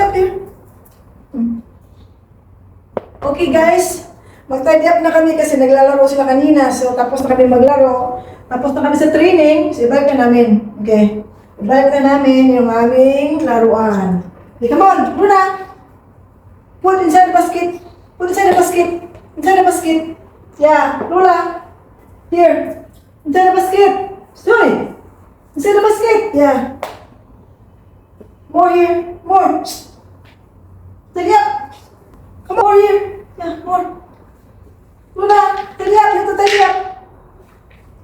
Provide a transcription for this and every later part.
up here. Okay guys, mag-tidy up na kami kasi naglalaro sila kanina. So tapos na kami maglaro. Tapos na kami sa training. So ibalik na namin. Okay. Ibalik na namin yung aming laruan. Okay, come on. Luna. Put inside the basket. Put inside the basket. Inside the basket. Yeah. Lula. Here. Inside the basket. Stoy. Inside the basket. Yeah. More here. More. Tidy up. Come on, more here. Yeah, more. Luna, tidy up. You have to tidy up.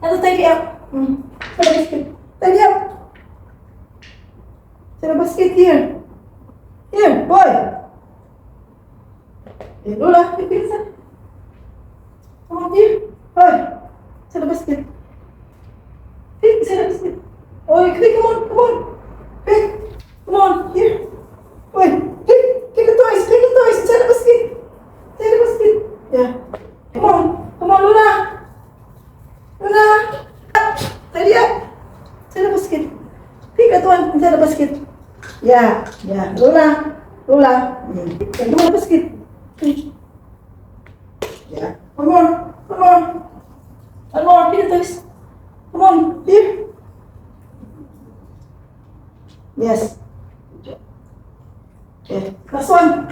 You have to tidy up. Inside the basket. Tidy up. Inside the basket here. Here, boy. Hey, Lula, you pick it. Come on here. Boy. Inside the basket. Pick inside the basket. Oh, quick, come on, come on. Pick. Come on, here. Boy, pick the toys, inside the basket. Inside the basket. Yeah. Come on, Luna. Luna. Tidy up. Inside the basket. Pick that one inside the basket. Yeah, yeah. Luna. Come on, basket. Yeah. One more. Pick the toys. Come on, here. Yes. Okay. Last one.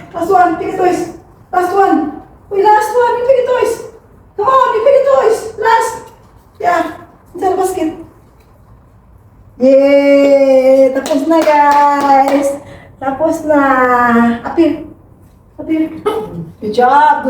Pick the toys. Last one. Wait, last one. You pick the toys. Come on, you pick the toys. Last. Yeah. Inside the basket. Yay! Tapos na, guys. Tapos na. Up here. Good job.